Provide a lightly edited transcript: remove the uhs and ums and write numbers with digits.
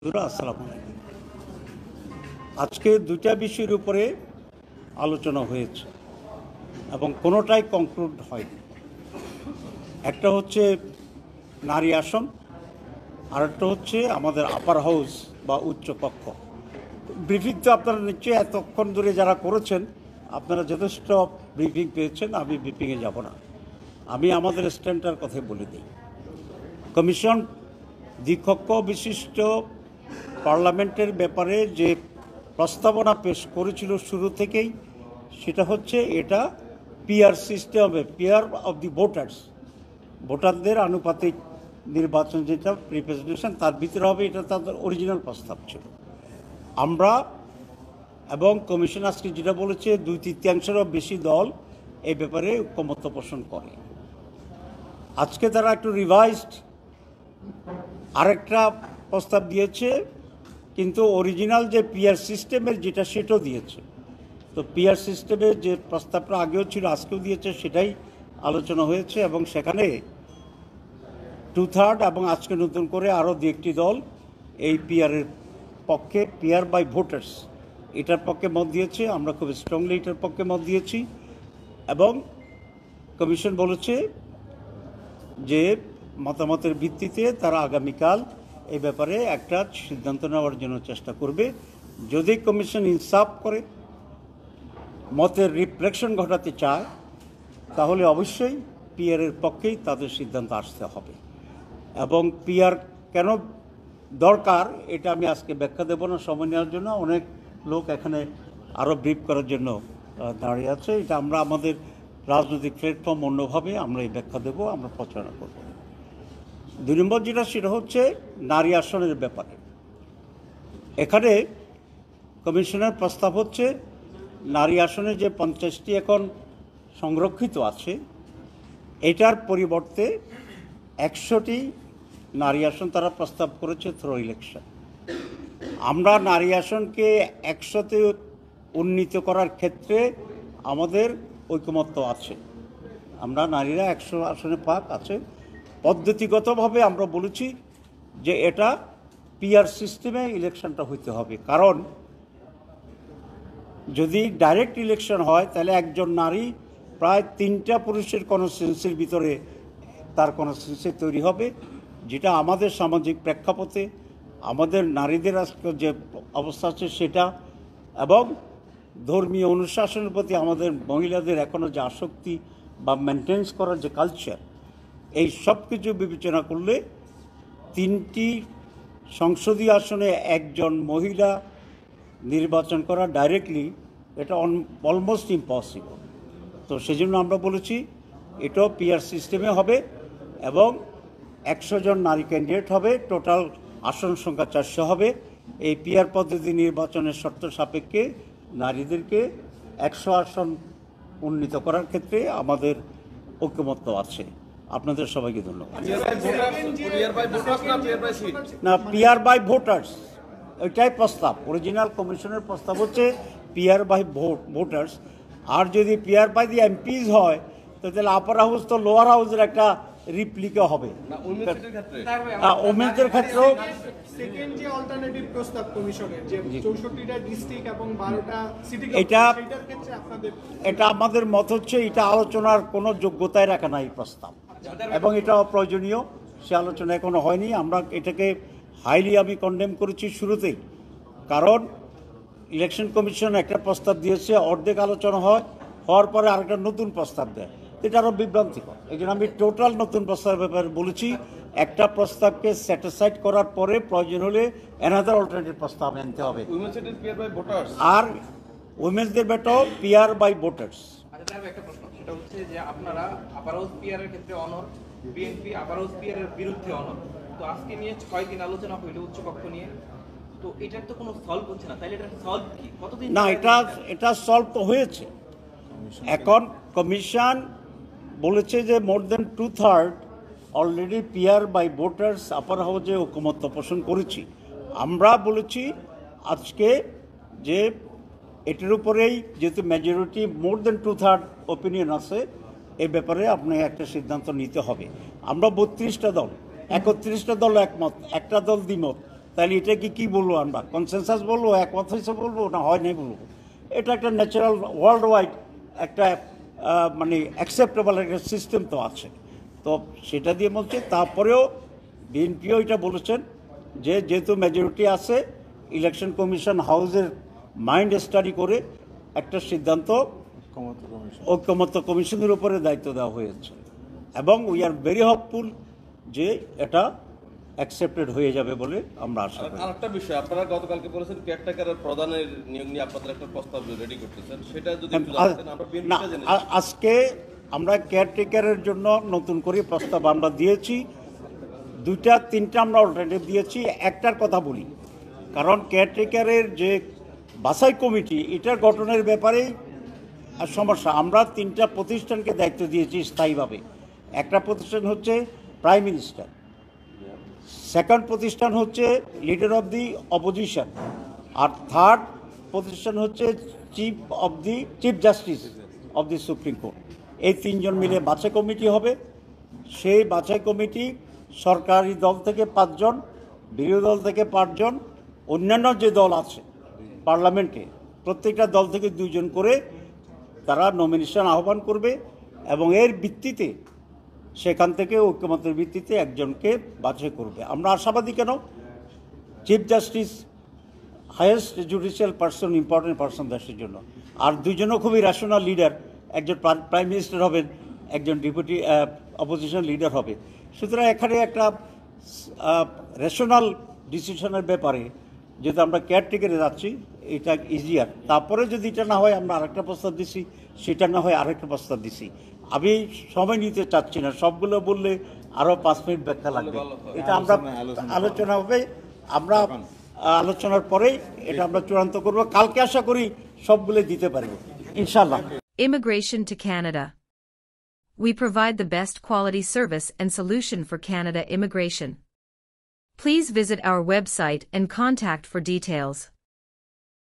আসসালামু আলাইকুম। আজকে দুইটা বিষয়ের উপরে আলোচনা হয়েছে এবং কোনোটাই কনক্লুড হয়নি। একটা হচ্ছে নারী আসন, আরেকটা হচ্ছে আমাদের আপার হাউস বা উচ্চ কক্ষ। ব্রিফিং তো আপনারা নিশ্চয়ই এতক্ষণ ধরে যারা করেছেন আপনারা যথেষ্ট ব্রিফিং পেয়েছেন, আমি ব্রিফিংয়ে যাব না। আমি আমাদের স্ট্যান্ডটার কথাই বলে দিই। কমিশন দ্বিকক্ষ বিশিষ্ট পার্লামেন্টের ব্যাপারে যে প্রস্তাবনা পেশ করেছিল শুরু থেকেই, সেটা হচ্ছে এটা পিআর সিস্টেমে, পিআর অফ দি ভোটার্স, ভোটারদের আনুপাতিক নির্বাচন যেটা রিপ্রেজেন্টেশন তার ভিতরে হবে, এটা তাদের অরিজিনাল প্রস্তাব ছিল। আমরা এবং কমিশন আজকে যেটা বলেছে 2/3-এরও বেশি দল এই ব্যাপারে ঐকমত্য পোষণ করে। আজকে তারা একটু রিভাইজড আরেকটা প্রস্তাব দিয়েছে, কিন্তু অরিজিনাল যে পিআর সিস্টেমের যেটা সেটাও দিয়েছে। তো পিআর সিস্টেমের যে প্রস্তাবটা আগেও ছিল আজকেও দিয়েছে, সেটাই আলোচনা হয়েছে এবং সেখানে 2/3 এবং আজকে নতুন করে আরও 2-1টি দল এই পিআরের পক্ষে, পিআর বাই ভোটার্স, এটার পক্ষে মত দিয়েছে। আমরা খুব স্ট্রংলি এটার পক্ষে মত দিয়েছি এবং কমিশন বলেছে যে মতামতের ভিত্তিতে তারা আগামীকাল এই ব্যাপারে একটা সিদ্ধান্ত নেওয়ার জন্য চেষ্টা করবে। যদি কমিশন ইনসাফ করে, মতের রিফ্লেকশন ঘটাতে চায়, তাহলে অবশ্যই পিআরের পক্ষেই তাদের সিদ্ধান্ত আসতে হবে। এবং পিআর কেন দরকার এটা আমি আজকে ব্যাখ্যা দেব না সময় নেওয়ার জন্য। অনেক লোক এখানে আরও ব্রিফ করার জন্য দাঁড়িয়ে আছে। এটা আমরা আমাদের রাজনৈতিক প্ল্যাটফর্ম অন্যভাবে আমরা এই ব্যাখ্যা দেব, আমরা প্রচারণা করব। 2 নম্বর যেটা সেটা হচ্ছে নারী আসনের ব্যাপারে। এখানে কমিশনের প্রস্তাব হচ্ছে নারী আসনে যে 50টি এখন সংরক্ষিত আছে, এটার পরিবর্তে 100টি নারী আসন তারা প্রস্তাব করেছে থ্রো ইলেকশন। আমরা নারী আসনকে 100তে উন্নীত করার ক্ষেত্রে আমাদের ঐকমত্য আছে। আমরা নারীরা 100 আসনে পাক আছে। পদ্ধতিগতভাবে আমরা বলেছি যে এটা পিআর সিস্টেমে ইলেকশনটা হইতে হবে, কারণ যদি ডাইরেক্ট ইলেকশন হয় তাহলে একজন নারী প্রায় 3টা পুরুষের কনস্টিটিউয়েন্সির ভিতরে তার কনস্টিটিউয়েন্সি তৈরি হবে, যেটা আমাদের সামাজিক প্রেক্ষাপটে আমাদের নারীদের আজকে যে অবস্থা আছে সেটা, এবং ধর্মীয় অনুশাসনের প্রতি আমাদের মহিলাদের এখনও যে আসক্তি বা মেনটেন্স করার যে কালচার, এই সব কিছু বিবেচনা করলে 3টি সংসদীয় আসনে একজন মহিলা নির্বাচন করা ডাইরেক্টলি এটা অলমোস্ট ইম্পসিবল। তো সেজন্য আমরা বলেছি এটাও পিআর সিস্টেমে হবে এবং 100 জন নারী ক্যান্ডিডেট হবে, টোটাল আসন সংখ্যা 400 হবে। এই পিআর পদ্ধতি নির্বাচনের শর্ত সাপেক্ষে নারীদেরকে 100 আসন উন্নীত করার ক্ষেত্রে আমাদের ঐকমত্য আছে। আপনাদের সবাইকে ধন্যবাদ। না, পিআর বাই ভোটার্স ওইটাই প্রস্তাব। অরিজিনাল কমিশনের প্রস্তাব হচ্ছে পিআর বাই ভোটার্স। আর যদি পিআর বাই দি এমপিজ হয় তাহলে আপার হাউস তো লোয়ার হাউসের একটা রিপ্লিকা হবে। ওমেনদের ক্ষেত্রেও এটা আমাদের মত হচ্ছে এটা আলোচনার কোনো যোগ্যতায় রাখা নাই প্রস্তাব, এবং এটা অপ্রয়োজনীয়। সে আলোচনা এখনো হয়নি। আমরা এটাকে হাইলি আমি কন্ডেম করেছি শুরুতেই, কারণ ইলেকশন কমিশন একটা প্রস্তাব দিয়েছে, অর্ধেক আলোচনা হওয়ার পরে আরেকটা নতুন প্রস্তাব দেয়, এটা আরও বিভ্রান্তিকর। এই জন্য আমি টোটাল নতুন প্রস্তাবের ব্যাপারে বলেছি, একটা প্রস্তাবকে স্যাটিসফাইড করার পরে প্রয়োজন হলে অ্যানাদার অল্টারনেটিভ প্রস্তাব আনতে হবে। আর উইমেন্সদের ব্যাটাও পিআর বাই ভোটার্স। একটা প্রশ্ন, সেটা হচ্ছে যে আপনারা আপার হাউস পিআর এর ক্ষেত্রে অনর, বিএনপি আপার হাউস পিআর এর বিরুদ্ধে অনর। তো আজকে নিয়ে 6 দিন আলোচনা হইল উচ্চ কক্ষ নিয়ে, তো এটার তো কোনো সলভ হচ্ছে না। তাহলে এটা সলভ কি? কতদিন? না, এটা সলভ তো হয়েছে। এখন কমিশন বলেছে যে মোর দেন 2/3 অলরেডি পিআর বাই ভোটার্স আপার হাউসে ঐকমত্য পোষণ করেছি। আমরা বলেছি আজকে যে এটার উপরেই যেহেতু মেজরিটি মোর দেন 2/3 ওপিনিয়ন আছে, এই ব্যাপারে আপনি একটা সিদ্ধান্ত নিতে হবে। আমরা 32টা দল, 31টা দল একমত, একটা দল দ্বিমত, তাহলে এটা কি বলবো আমরা, কনসেনসাস বলবো, একমত হয়েছে বলবো, না হয় নাই বলবো? এটা একটা ন্যাচারাল ওয়ার্ল্ড ওয়াইড একটা মানে অ্যাকসেপ্টেবল একটা সিস্টেম তো আছে, তো সেটা দিয়ে বলছে। তারপরেও বিএনপিও এটা বলেছেন যে যেহেতু মেজরিটি আছে, ইলেকশন কমিশন হাউসের মাইন্ড স্টাডি করে একটা সিদ্ধান্ত ঐক্যমত্য কমিশনের উপরে দায়িত্ব দেওয়া হয়েছে, এবং উই আর ভেরি হোপফুল যে এটা অ্যাকসেপ্টেড হয়ে যাবে বলে আমরা আশা করি। আরেকটা বিষয়, আপনারা গতকালকে বলেছেন কেয়ারটেকারের প্রধানের নিয়োগ নিয়ে আপনাদের একটা প্রস্তাব রেডি করতেছেন, সেটা যদি একটু জানাতেন। আমরা না, বিএনপিটা জেনে আজকে আমরা কেয়ারটেকারের জন্য নতুন করে প্রস্তাব আমরা দিয়েছি, 2-3টা আমরা অল্টারনেটিভ দিয়েছি। একটার কথা বলি, কারণ কেয়ারটেকারের যে বাছাই কমিটি, এটার গঠনের ব্যাপারেই সমস্যা। আমরা 3টা প্রতিষ্ঠানকে দায়িত্ব দিয়েছি স্থায়ীভাবে। একটা প্রতিষ্ঠান হচ্ছে প্রাইম মিনিস্টার, সেকেন্ড প্রতিষ্ঠান হচ্ছে লিডার অফ দি অপোজিশন, আর থার্ড প্রতিষ্ঠান হচ্ছে chief justice of the supreme court. এই 3জন মিলে বাছাই কমিটি হবে। সেই বাছাই কমিটি সরকারি দল থেকে 5 জন, বিরোধী দল থেকে 5 জন, অন্যান্য যে দল আছে পার্লামেন্টে প্রত্যেকটা দল থেকে 2 জন করে তারা নমিনেশন আহ্বান করবে, এবং এর ভিত্তিতে সেখান থেকে ঐক্যমত্যের ভিত্তিতে একজনকে বাছাই করবে। আমরা আশাবাদী, কেন? Chief justice highest judicial person, important person দেশের জন্য, আর 2 জনও খুবই রেশনাল লিডার, একজন প্রাইম মিনিস্টার হবেন, একজন ডেপুটি অপোজিশন লিডার হবে। সুতরাং এখানে একটা রেশনাল ডিসিশনের ব্যাপারে যেহেতু আমরা কেয়ারটেকারে যাচ্ছি, এটা ইজিয়ার। তারপরে যদি এটা না হয়, আমরা আরেকটা প্রস্তাব দিছি, সেটা না হয় আরেকটা প্রস্তাব দিছি। আমি সময় নিতে চাচ্ছি না, সবগুলো বললে আরও 5 মিনিট ব্যাখ্যা লাগবে। এটা আমরা আলোচনা হবে, আমরা আলোচনার পরেই এটা আমরা চূড়ান্ত করব। কালকে আশা করি সবগুলো দিতে পারবো ইনশাআল্লাহ। Immigration to Canada. We provide the best quality service and solution for Canada immigration. Please visit our website and contact for details.